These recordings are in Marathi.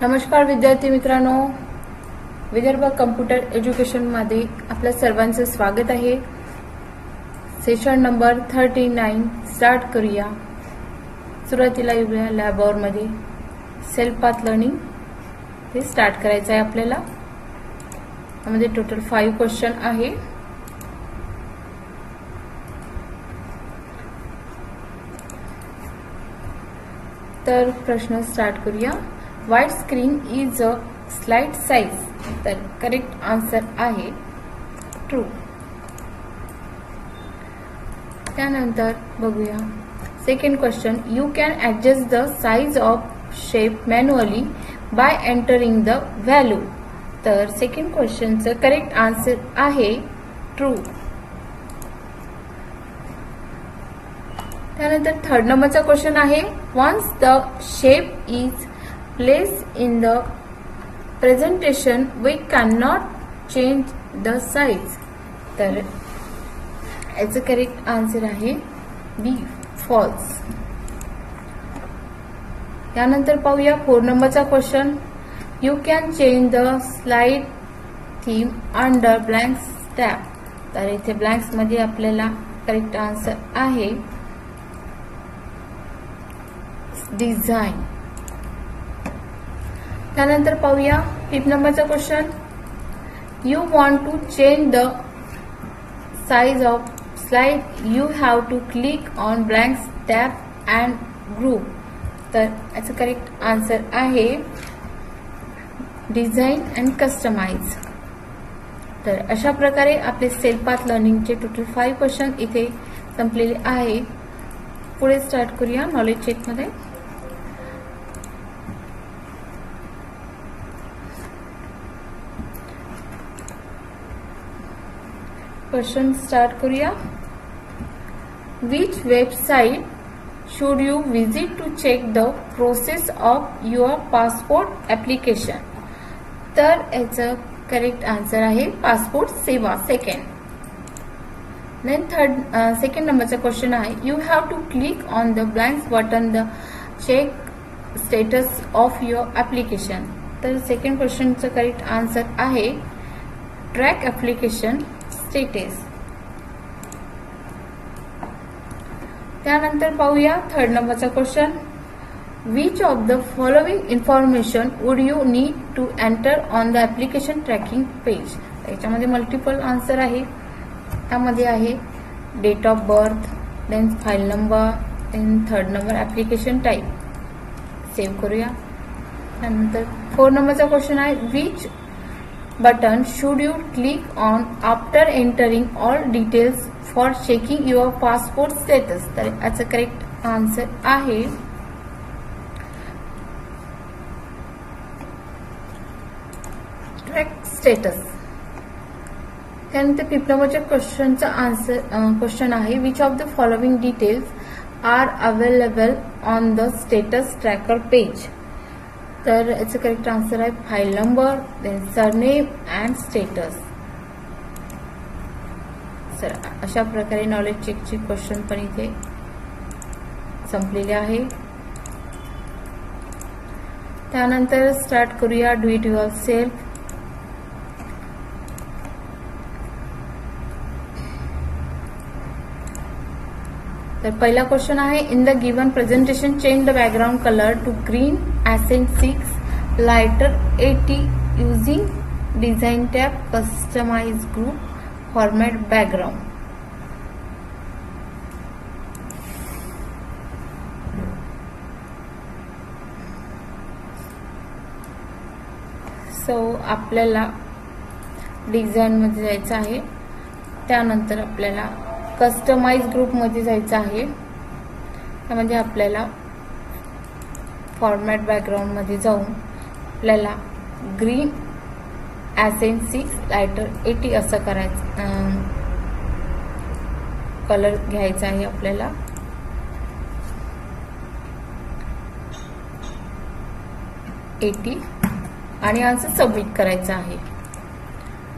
नमस्कार विद्यार्थी मित्रांनो, विदर्भ कम्प्युटर एज्युकेशन मध्ये आपल्या सर्वांचे स्वागत आहे। सेशन नंबर 39 स्टार्ट करूया। सुरुवातीला येऊया लॅबवर मध्ये सेल्फ पाथ लर्निंग ते स्टार्ट करायचं आहे आपल्याला। यामध्ये टोटल 5 क्वेश्चन आहे। तर प्रश्न स्टार्ट करूया। White screen is a slide size. तर करेक्ट आन्सर आहे ट्रू। त्यानंतर बघूया second question, you can adjust the size of shape manually by entering the value. तर सेकंड क्वेश्चनचं करेक्ट आन्सर आहे ट्रू। त्यानंतर थर्ड नंबरचा क्वेश्चन आहे, once the shape is placed in the presentation we cannot change the size। तर याचं करेक्ट आन्सर आहे बी फॉल्स। त्यानंतर पाहूया 4 नंबरचा question, you can change the slide theme under blank step. तर इथे ब्लँक्स मध्ये आपल्याला करेक्ट आन्सर आहे डिझाइन। त्यानंतर पाहूया 5 नंबरचा question, you want to change the size of slide you have to click on blank tab and group. तर याचं करेक्ट आन्सर आहे डिझाइन अँड कस्टमाइज। तर अशा प्रकारे आपले सेल्फ पाथ लर्निंगचे टोटल 5 क्वेश्चन इथे संपलेले आहे। पुढे स्टार्ट करूया नॉलेज चेक मध्ये। क्वेश्चन स्टार्ट करूया। Which website should you visit to check the process of your passport application. तर याचं करेक्ट आन्सर आहे पासपोर्ट सेवा सेकंड। देन सेकंड नंबरचा क्वेश्चन आहे, you have to click on the blank button the check status of your application. तर सेकंड क्वेश्चनचं करेक्ट आन्सर आहे ट्रॅक ऍप्लिकेशन स्टेटस। त्यानंतर पाहूया थर्ड नंबरचा question, which of the following information would you need to enter on the application tracking page. याच्यामध्ये मल्टिपल आन्सर आहे। त्यामध्ये आहे date of birth, then file number, then third number application type. Save करूया। त्यानंतर 4 नंबरचा क्वेश्चन आहे, which button should you click on after entering all details for checking your passport status। तर याचं करेक्ट आन्सर आहे ट्रॅक स्टेटस। त्यानंतर 5 नंबरच्या क्वेश्चनचा आन्सर क्वेश्चन आहे, which of the following details are available on the status tracker page. तर याचं करेक्ट आन्सर आहे file number, then surname and status. सर अशा प्रकारे नॉलेज चेकचे क्वेश्चन पण इथे संपलेले आहे। त्यानंतर स्टार्ट करूया डू इट युअर सेल्फ। तर पहिला क्वेश्चन आहे, in the given presentation change the background colour to green accent 6 lighter 80 using design tab customise group format background. So आपल्याला डिझाइन मध्ये जायचं आहे। त्यानंतर आपल्याला कस्टमाइज ग्रुप मध्ये जायचं आहे। त्यामध्ये आपल्याला फॉर्मॅट बॅकग्राउंड मध्ये जाऊन आपल्याला ग्रीन ॲसेंट 6 लाइटर 80 असं करायचं कलर घ्यायचा आहे आपल्याला। आणि आन्सर सबमिट करायचा आहे।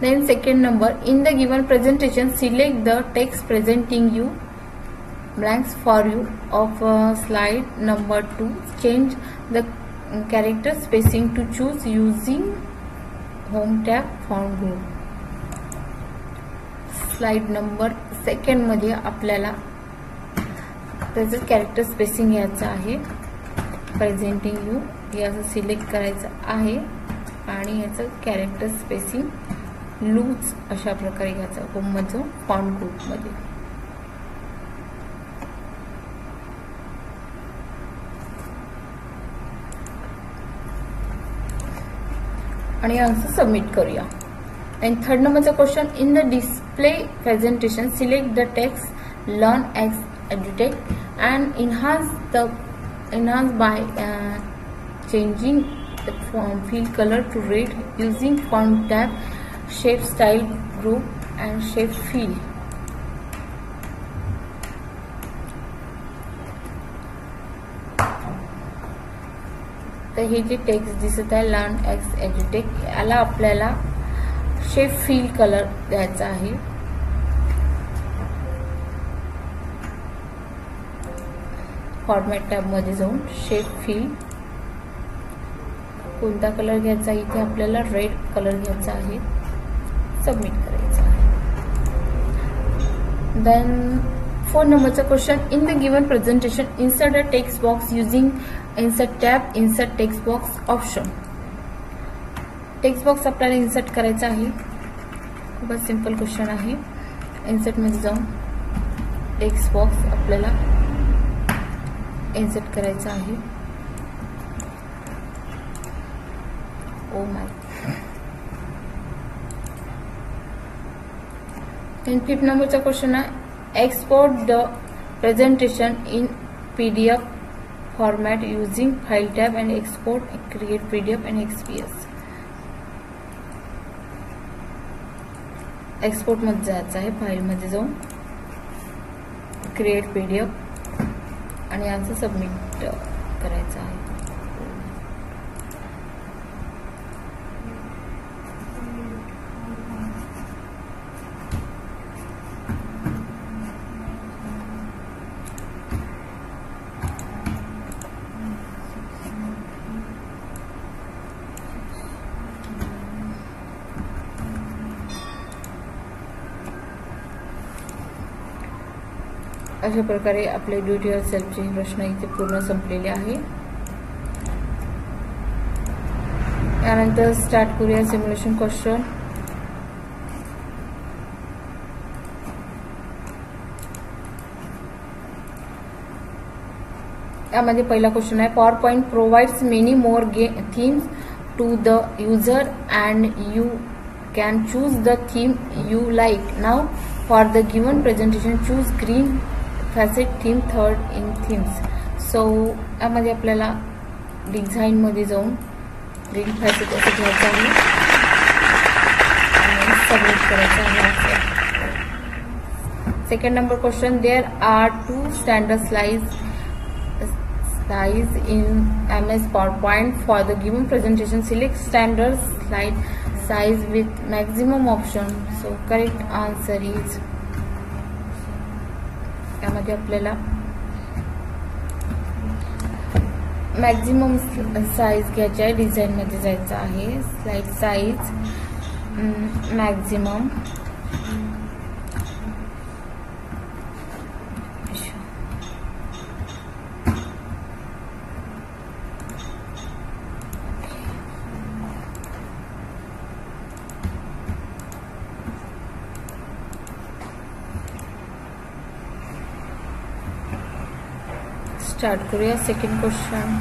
Then second number, in the given presentation select the text presenting you blanks for you of slide number 2, change the character spacing to choose using home tab font group. Slide number 2 मध्ये आपल्याला त्याचं कॅरेक्टर स्पेसिंग घ्यायचं आहे. प्रेझेंटिंग यू हे असं सिलेक्ट करायचं आहे आणि याचं कॅरेक्टर स्पेसिंग लूज अशा प्रकारे घ्यायचं होममध्ये फॉन्ट ग्रुपमध्ये. आणि आन्सर सबमिट करूया. And third number question, in the display presentation select the text learn X edutech and enhance by changing the field color to red using font tab, shape style group and shape field. तर हे जे टेक्स्ट दिसत आहे लर्न एक्स एज्युटेक याला आपल्याला शेप फील कलर द्यायचा आहे. फॉर्मॅट टॅब मध्ये जाऊन शेप फील कोणता कलर घ्यायचा इथे आपल्याला रेड कलर घ्यायचा आहे. सबमिट करायचं आहे. देन 4 नंबरचा question, in the given presentation insert a text box using insert tab insert text box option. Text box आपल्याला इन्सर्ट करायचा आहे. खूपच सिंपल क्वेश्चन आहे. इन्सर्ट मध्ये जाऊन टेक्स्ट बॉक्स आपल्याला इन्सर्ट करायचा आहे. Oh my. 5th नंबरचा क्वेश्चन आहे, export the presentation in PDF format using file tab and export create PDF and XPS. Export मध्ये जायचं आहे. फाईल मध्ये जाऊन क्रिएट PDF आणि आन्सर सबमिट करायचं आहे. अशा प्रकारे आपले डू इट युअरसेल्फचे प्रश्न इथे पूर्ण संपलेले आहे. यानंतर स्टार्ट करूया सिम्युलेशन क्वेश्चन. यामध्ये पहिला क्वेश्चन आहे, PowerPoint provides many more themes to the user and you can choose the theme you like. Now for the given presentation choose green facet theme third in themes. So यामध्ये आपल्याला डिझाईन मध्ये जाऊन ग्रीन फॅसेट असं घ्यायचं आहे आणि सबमिट करायचं आहे. Second number question, there are 2 standard size in MS PowerPoint for the given presentation. Select standard slide size with maximum option. So correct answer is, यामध्ये आपल्याला मॅक्झिमम साईज घ्यायची आहे. डिझाईन मध्ये जायचं आहे. स्लाइड साईज मॅक्झिमम स्टार्ट करूया. सेकंड क्वेश्चन,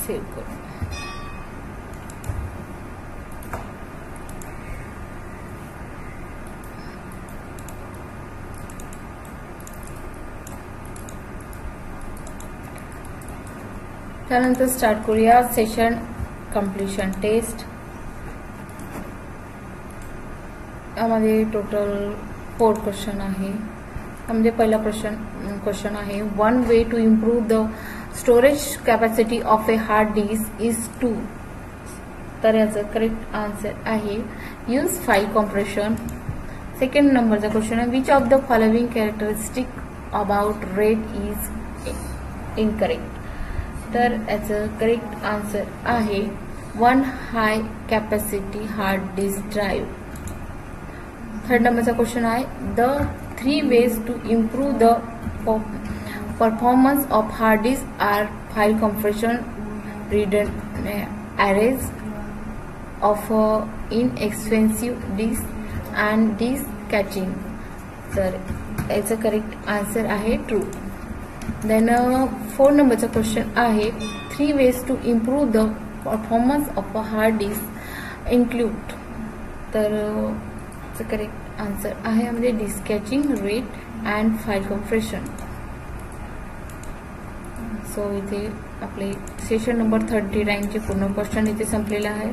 सेव्ह करू. त्यानंतर स्टार्ट करूया सेशन कंप्लीशन टेस्ट. यामध्ये टोटल 4 क्वेश्चन आहे. यामध्ये पहिला क्वेश्चन आहे, 1 way to improve the storage capacity of a hard disk is to. तर याचं करेक्ट आन्सर आहे यूज फाईल कॉम्प्रेशन. सेकंड नंबरचा क्वेश्चन आहे which of the following characteristic about RAID is incorrect. तर याचं करेक्ट आन्सर आहे 1 high capacity hard disk drive. Third नंबरचा क्वेश्चन आहे the 3 ways to improve the performance of hard disk are file compression, redundant arrays of inexpensive disk and disk caching. तर याचं करेक्ट आन्सर आहे ट्रू. देन 4 नंबरचा क्वेश्चन आहे 3 ways to improve the performance of a hard disk include. तर करेक्ट आन्सर आहे म्हणजे disk caching, RAID and file compression. So इथे आपले सेशन नंबर 39चे पूर्ण क्वेश्चन इथे संपलेला आहे.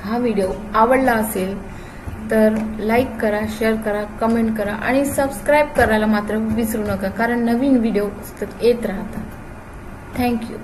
हा व्हिडिओ आवडला असेल तर लाईक करा, शेअर करा, कमेंट करा आणि सबस्क्राईब करायला मात्र विसरू नका, कारण नवीन व्हिडिओ येत राहतात. थँक्यू.